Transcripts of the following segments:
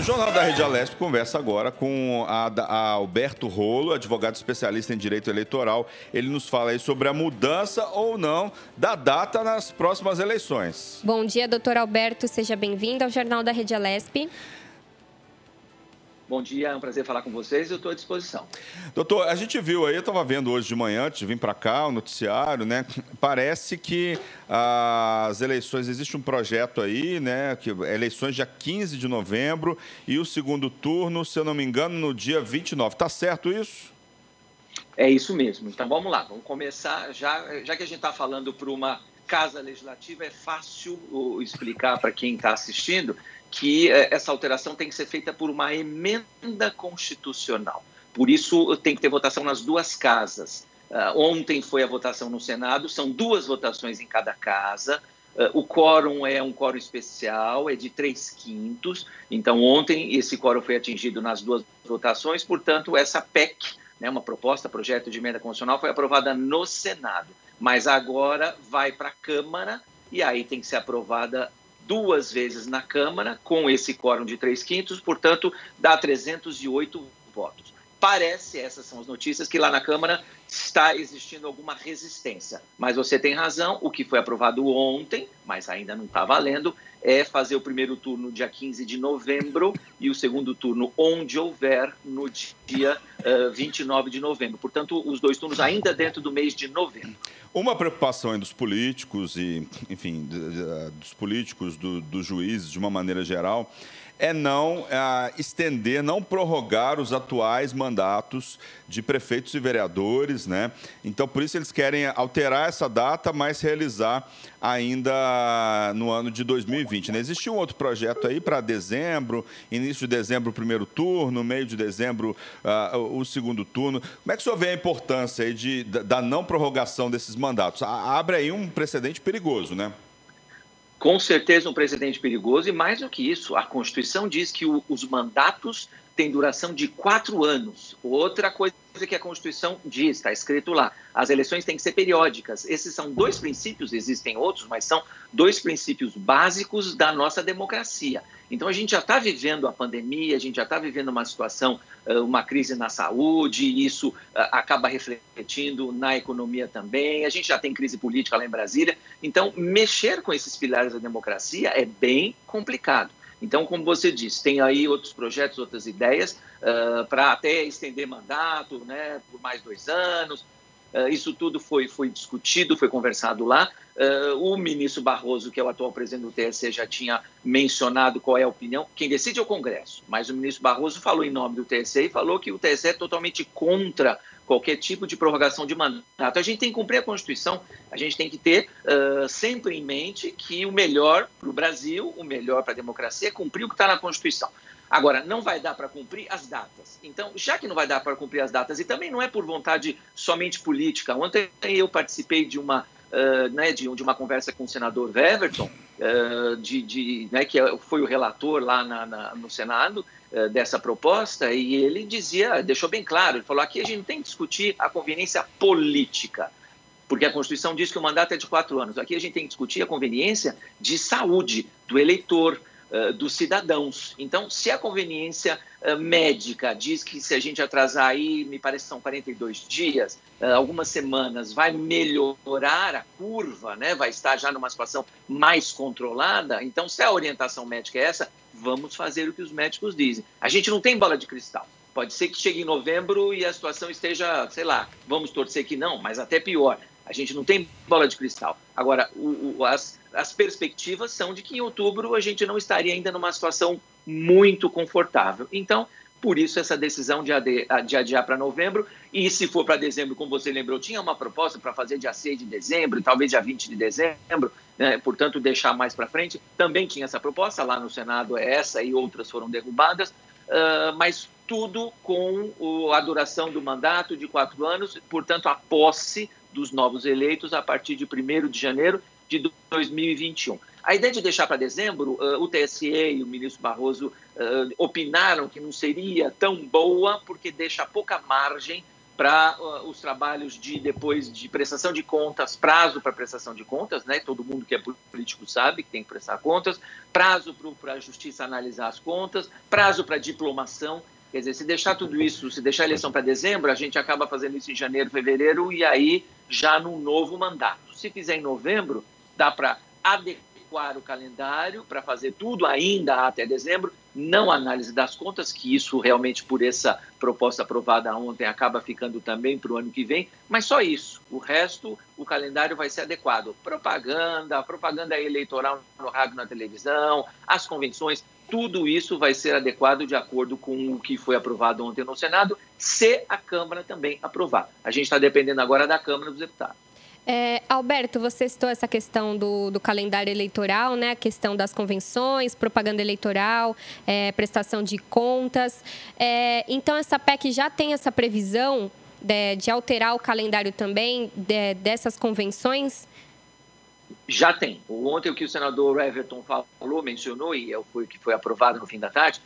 O Jornal da Rede Alesp conversa agora com a Alberto Rolo, advogado especialista em direito eleitoral. Ele nos fala aí sobre a mudança ou não da data nas próximas eleições. Bom dia, doutor Alberto. Seja bem-vindo ao Jornal da Rede Alesp. Bom dia, é um prazer falar com vocês, eu estou à disposição. Doutor, a gente viu aí, eu estava vendo hoje de manhã, antes de vir para cá, o noticiário, né? Parece que as eleições, existe um projeto aí, né? Que eleições dia 15 de novembro e o segundo turno, se eu não me engano, no dia 29. Tá certo isso? É isso mesmo. Então vamos lá, vamos começar. Já que a gente está falando para uma casa legislativa, é fácil explicar para quem está assistindo que essa alteração tem que ser feita por uma emenda constitucional. Por isso, tem que ter votação nas duas casas. Ontem foi a votação no Senado, são duas votações em cada casa. O quórum é um quórum especial, é de 3/5. Então, ontem, esse quórum foi atingido nas duas votações. Portanto, essa PEC, né, uma proposta, projeto de emenda constitucional, foi aprovada no Senado. Mas agora vai para a Câmara e aí tem que ser aprovada duas vezes na Câmara, com esse quórum de 3/5, portanto, dá 308 votos. Parece, essas são as notícias, que lá na Câmara está existindo alguma resistência. Mas você tem razão, o que foi aprovado ontem, mas ainda não está valendo, é fazer o primeiro turno dia 15 de novembro e o segundo turno, onde houver, no dia 29 de novembro. Portanto, os dois turnos ainda dentro do mês de novembro. Uma preocupação dos políticos e, enfim, dos políticos, dos juízes, de uma maneira geral, é não estender, não prorrogar os atuais mandatos de prefeitos e vereadores, né? Então, por isso eles querem alterar essa data, mas realizar ainda no ano de 2020, né? Existiu um outro projeto aí para dezembro, início de dezembro o primeiro turno, meio de dezembro o segundo turno. Como é que o senhor vê a importância aí da não prorrogação desses mandatos? Abre aí um precedente perigoso, né? Com certeza um precedente perigoso e mais do que isso, a Constituição diz que os mandatos têm duração de 4 anos. Outra coisa que a Constituição diz, está escrito lá, as eleições têm que ser periódicas. Esses são dois princípios, existem outros, mas são dois princípios básicos da nossa democracia. Então a gente já está vivendo a pandemia, a gente já está vivendo uma situação, uma crise na saúde, e isso acaba refletindo na economia também, a gente já tem crise política lá em Brasília, então mexer com esses pilares da democracia é bem complicado. Então, como você disse, tem aí outros projetos, outras ideias para até estender mandato, né, por mais 2 anos. Isso tudo foi discutido, foi conversado lá. O ministro Barroso, que é o atual presidente do TSE, já tinha mencionado qual é a opinião. Quem decide é o Congresso, mas o ministro Barroso falou em nome do TSE e falou que o TSE é totalmente contra qualquer tipo de prorrogação de mandato. A gente tem que cumprir a Constituição, a gente tem que ter sempre em mente que o melhor para o Brasil, o melhor para a democracia é cumprir o que está na Constituição. Agora, não vai dar para cumprir as datas. Então, já que não vai dar para cumprir as datas, e também não é por vontade somente política. Ontem eu participei de uma conversa com o senador Weverton, que foi o relator lá no Senado dessa proposta, e ele deixou bem claro, ele falou, aqui a gente não tem que discutir a conveniência política, porque a Constituição diz que o mandato é de 4 anos. Aqui a gente tem que discutir a conveniência de saúde do eleitor, dos cidadãos. Então, se a conveniência médica diz que se a gente atrasar aí, me parece que são 42 dias, algumas semanas, vai melhorar a curva, né? Vai estar já numa situação mais controlada, então se a orientação médica é essa, vamos fazer o que os médicos dizem. A gente não tem bola de cristal. Pode ser que chegue em novembro e a situação esteja, sei lá, vamos torcer que não, mas até pior. A gente não tem bola de cristal. Agora, as perspectivas são de que em outubro a gente não estaria ainda numa situação muito confortável. Então, por isso essa decisão de adiar para novembro. E se for para dezembro, como você lembrou, tinha uma proposta para fazer dia 6 de dezembro, talvez dia 20 de dezembro, né? Portanto, deixar mais para frente. Também tinha essa proposta, lá no Senado essa e outras foram derrubadas, mas tudo com a duração do mandato de 4 anos, portanto, a posse dos novos eleitos a partir de 1º de janeiro de 2021. A ideia de deixar para dezembro, o TSE e o ministro Barroso opinaram que não seria tão boa, porque deixa pouca margem para os trabalhos depois de prestação de contas, prazo para prestação de contas, né? Todo mundo que é político sabe que tem que prestar contas, prazo para a justiça analisar as contas, prazo para diplomação. Quer dizer, se deixar tudo isso, se deixar a eleição para dezembro, a gente acaba fazendo isso em janeiro, fevereiro, e aí já num novo mandato. Se fizer em novembro, dá para adequar o calendário para fazer tudo ainda até dezembro, não análise das contas, que isso realmente por essa proposta aprovada ontem acaba ficando também para o ano que vem, mas só isso. O resto, o calendário vai ser adequado. Propaganda eleitoral no rádio, na televisão, as convenções, tudo isso vai ser adequado de acordo com o que foi aprovado ontem no Senado, se a Câmara também aprovar. A gente está dependendo agora da Câmara dos Deputados. Alberto, você citou essa questão do calendário eleitoral, né? A questão das convenções, propaganda eleitoral, prestação de contas. Então, essa PEC já tem essa previsão de alterar o calendário também dessas convenções? Já tem. Ontem, o que o senador Everton mencionou, e foi o que foi aprovado no fim da tarde,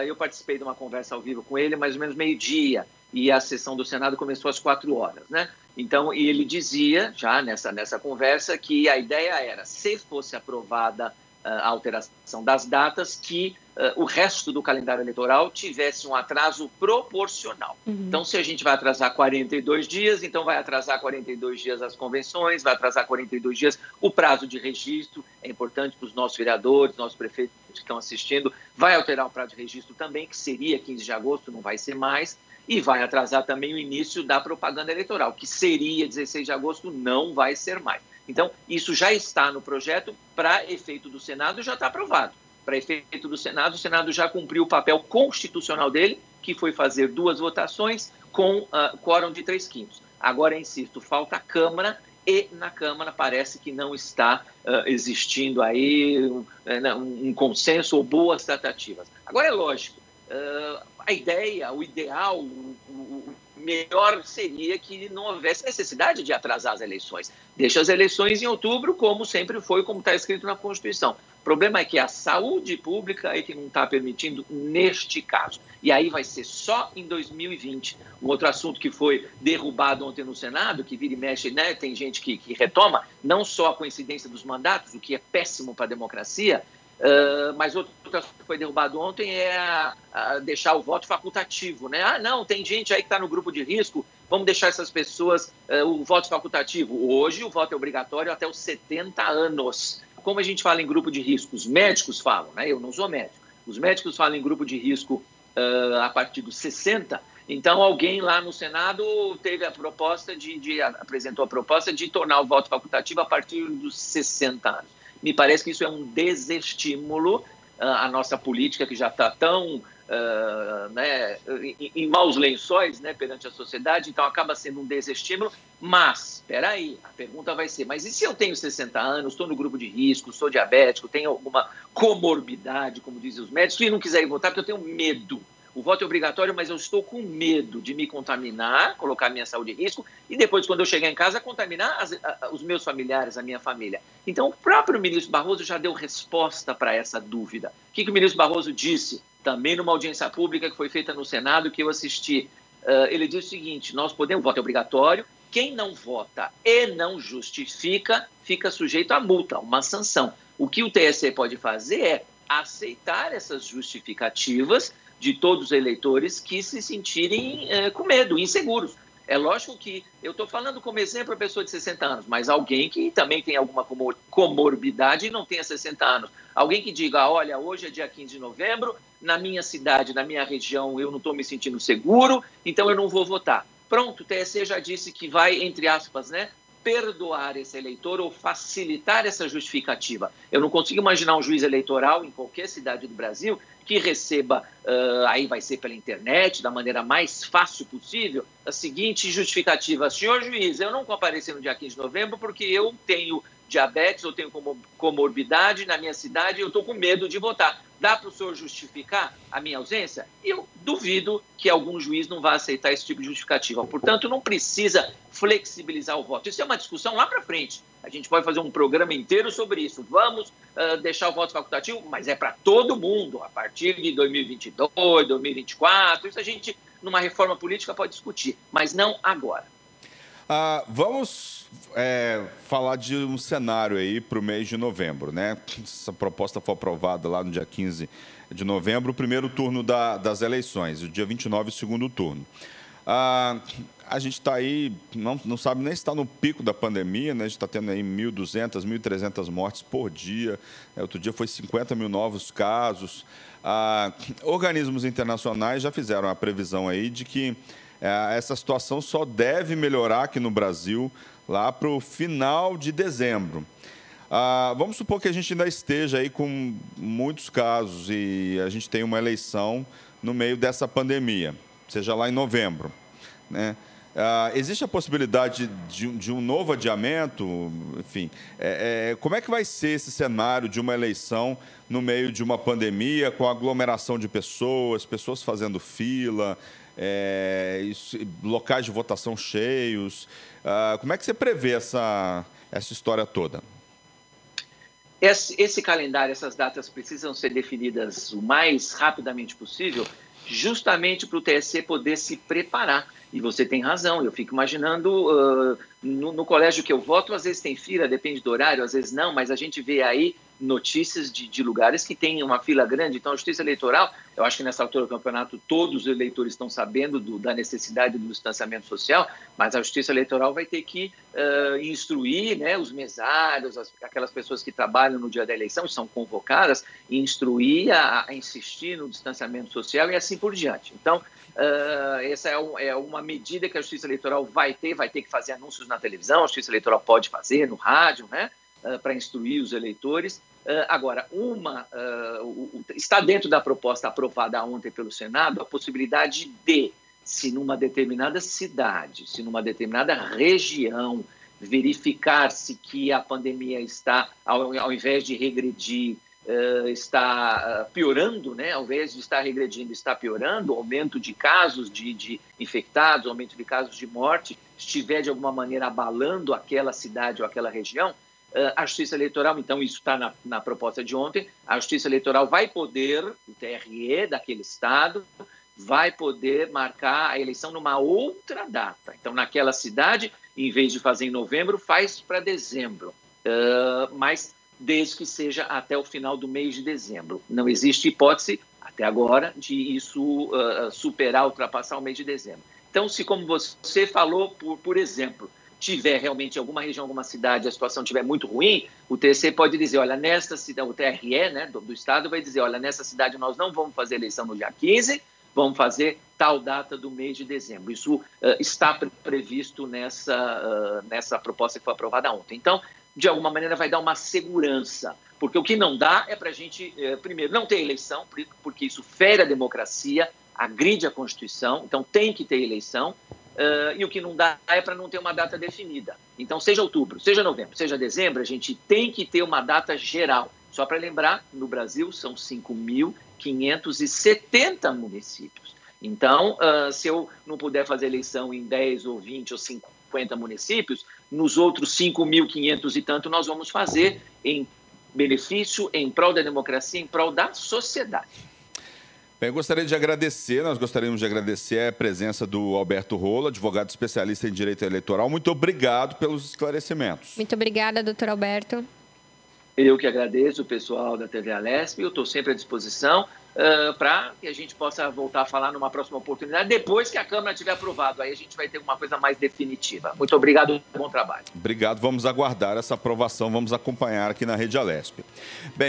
eu participei de uma conversa ao vivo com ele, mais ou menos meio-dia, e a sessão do Senado começou às 4h, né? Então, ele dizia, já nessa conversa, que a ideia era, se fosse aprovada a alteração das datas, que o resto do calendário eleitoral tivesse um atraso proporcional. Então, se a gente vai atrasar 42 dias, então vai atrasar 42 dias as convenções, vai atrasar 42 dias o prazo de registro, é importante para os nossos vereadores, nossos prefeitos que estão assistindo, vai alterar o prazo de registro também, que seria 15 de agosto, não vai ser mais, e vai atrasar também o início da propaganda eleitoral, que seria 16 de agosto, não vai ser mais. Então, isso já está no projeto, para efeito do Senado, já está aprovado. Para efeito do Senado, o Senado já cumpriu o papel constitucional dele, que foi fazer 2 votações com quórum de 3/5. Agora, insisto, falta a Câmara, e na Câmara parece que não está existindo aí um consenso ou boas tratativas. Agora, é lógico, a ideia, o ideal, o melhor seria que não houvesse necessidade de atrasar as eleições. Deixa as eleições em outubro, como sempre foi, como está escrito na Constituição. O problema é que a saúde pública é que não está permitindo neste caso. E aí vai ser só em 2020. Um outro assunto que foi derrubado ontem no Senado, que vira e mexe, né, tem gente que retoma, não só a coincidência dos mandatos, o que é péssimo para a democracia, mas outro assunto que foi derrubado ontem é deixar o voto facultativo, né? Não, tem gente aí que está no grupo de risco, vamos deixar essas pessoas o voto facultativo. Hoje o voto é obrigatório até os 70 anos. Como a gente fala em grupo de risco, os médicos falam, né? Eu não sou médico. Os médicos falam em grupo de risco a partir dos 60. Então, alguém lá no Senado teve a proposta apresentou a proposta de tornar o voto facultativo a partir dos 60 anos. Me parece que isso é um desestímulo à nossa política, que já está tão em maus lençóis, né, perante a sociedade, então acaba sendo um desestímulo. Mas, espera aí, a pergunta vai ser, mas e se eu tenho 60 anos, estou no grupo de risco, sou diabético, tenho alguma comorbidade, como dizem os médicos, e não quiser ir votar porque eu tenho medo? O voto é obrigatório, mas eu estou com medo de me contaminar, colocar minha saúde em risco, e depois, quando eu chegar em casa, contaminar os meus familiares, a minha família. Então, o próprio ministro Barroso já deu resposta para essa dúvida. O que o ministro Barroso disse, também numa audiência pública que foi feita no Senado, que eu assisti? Ele disse o seguinte, nós podemos, o voto é obrigatório, quem não vota e não justifica, fica sujeito a multa, uma sanção. O que o TSE pode fazer é aceitar essas justificativas de todos os eleitores que se sentirem com medo, inseguros. É lógico que eu estou falando como exemplo a pessoa de 60 anos, mas alguém que também tem alguma comorbidade e não tenha 60 anos. Alguém que diga, olha, hoje é dia 15 de novembro, na minha cidade, na minha região, eu não estou me sentindo seguro, então eu não vou votar. Pronto, o TSE já disse que vai, entre aspas, né, perdoar esse eleitor ou facilitar essa justificativa. Eu não consigo imaginar um juiz eleitoral em qualquer cidade do Brasil que receba, aí vai ser pela internet, da maneira mais fácil possível, a seguinte justificativa. Senhor juiz, eu não compareci no dia 15 de novembro porque eu tenho diabetes, eu tenho comorbidade na minha cidade e eu estou com medo de votar. Dá para o senhor justificar a minha ausência? E eu duvido que algum juiz não vá aceitar esse tipo de justificativa. Portanto, não precisa flexibilizar o voto. Isso é uma discussão lá para frente. A gente pode fazer um programa inteiro sobre isso. Vamos deixar o voto facultativo, mas é para todo mundo, a partir de 2022, 2024. Isso a gente numa reforma política pode discutir, mas não agora. Vamos falar de um cenário aí para o mês de novembro, né? Essa proposta foi aprovada lá no dia 15 de novembro, o primeiro turno das eleições, o dia 29, o segundo turno. A gente está aí, não sabe nem se está no pico da pandemia, né? A gente está tendo aí 1.200, 1.300 mortes por dia. Outro dia foi 50 mil novos casos. Organismos internacionais já fizeram a previsão aí de que essa situação só deve melhorar aqui no Brasil lá para o final de dezembro. Vamos supor que a gente ainda esteja aí com muitos casos e a gente tem uma eleição no meio dessa pandemia, seja lá em novembro, né? Existe a possibilidade de um novo adiamento? Enfim, como é que vai ser esse cenário de uma eleição no meio de uma pandemia, com aglomeração de pessoas fazendo fila, locais de votação cheios? Como é que você prevê essa história toda? Esse calendário, essas datas precisam ser definidas o mais rapidamente possível, justamente para o TSE poder se preparar. E você tem razão, eu fico imaginando, no colégio que eu voto, às vezes tem fila, depende do horário, às vezes não, mas a gente vê aí notícias de lugares que tem uma fila grande. Então, a Justiça Eleitoral, eu acho que nessa altura do campeonato todos os eleitores estão sabendo da necessidade do distanciamento social, mas a Justiça Eleitoral vai ter que instruir, né, os mesários, aquelas pessoas que trabalham no dia da eleição, são convocadas, e instruir a insistir no distanciamento social e assim por diante. Então, essa é uma medida que a Justiça Eleitoral vai ter que fazer anúncios na televisão, a Justiça Eleitoral pode fazer no rádio, né, para instruir os eleitores. Agora, está dentro da proposta aprovada ontem pelo Senado a possibilidade de, se numa determinada cidade, se numa determinada região, verificar-se que a pandemia está, ao invés de regredir, está piorando, né? Ao invés de estar regredindo, está piorando, aumento de casos de infectados, aumento de casos de morte, estiver de alguma maneira abalando aquela cidade ou aquela região, a Justiça Eleitoral, então isso está na proposta de ontem, a Justiça Eleitoral vai poder, o TRE daquele estado, vai poder marcar a eleição numa outra data. Então, naquela cidade, em vez de fazer em novembro, faz para dezembro. Mas desde que seja até o final do mês de dezembro. Não existe hipótese, até agora, de isso superar, ultrapassar o mês de dezembro. Então, se, como você falou, por exemplo, tiver realmente em alguma região, alguma cidade, a situação estiver muito ruim, o TSE pode dizer, olha, nesta cidade, o TRE, né, do Estado vai dizer, olha, nessa cidade nós não vamos fazer eleição no dia 15, vamos fazer tal data do mês de dezembro. Isso está previsto nessa proposta que foi aprovada ontem. Então, de alguma maneira, vai dar uma segurança, porque o que não dá é para a gente, primeiro, não ter eleição, porque isso fere a democracia, agride a Constituição, então tem que ter eleição, e o que não dá é para não ter uma data definida. Então, seja outubro, seja novembro, seja dezembro, a gente tem que ter uma data geral. Só para lembrar, no Brasil são 5.570 municípios. Então, se eu não puder fazer eleição em 10 ou 20 ou 50 municípios, nos outros 5.500 e tanto nós vamos fazer em benefício, em prol da democracia, em prol da sociedade. Bem, nós gostaríamos de agradecer a presença do Alberto Rola, advogado especialista em direito eleitoral. Muito obrigado pelos esclarecimentos. Muito obrigada, doutor Alberto. Eu que agradeço o pessoal da TV Alesp, eu estou sempre à disposição para que a gente possa voltar a falar numa próxima oportunidade, depois que a Câmara tiver aprovado. Aí a gente vai ter uma coisa mais definitiva. Muito obrigado, bom trabalho. Obrigado, vamos aguardar essa aprovação, vamos acompanhar aqui na Rede Alesp. Bem,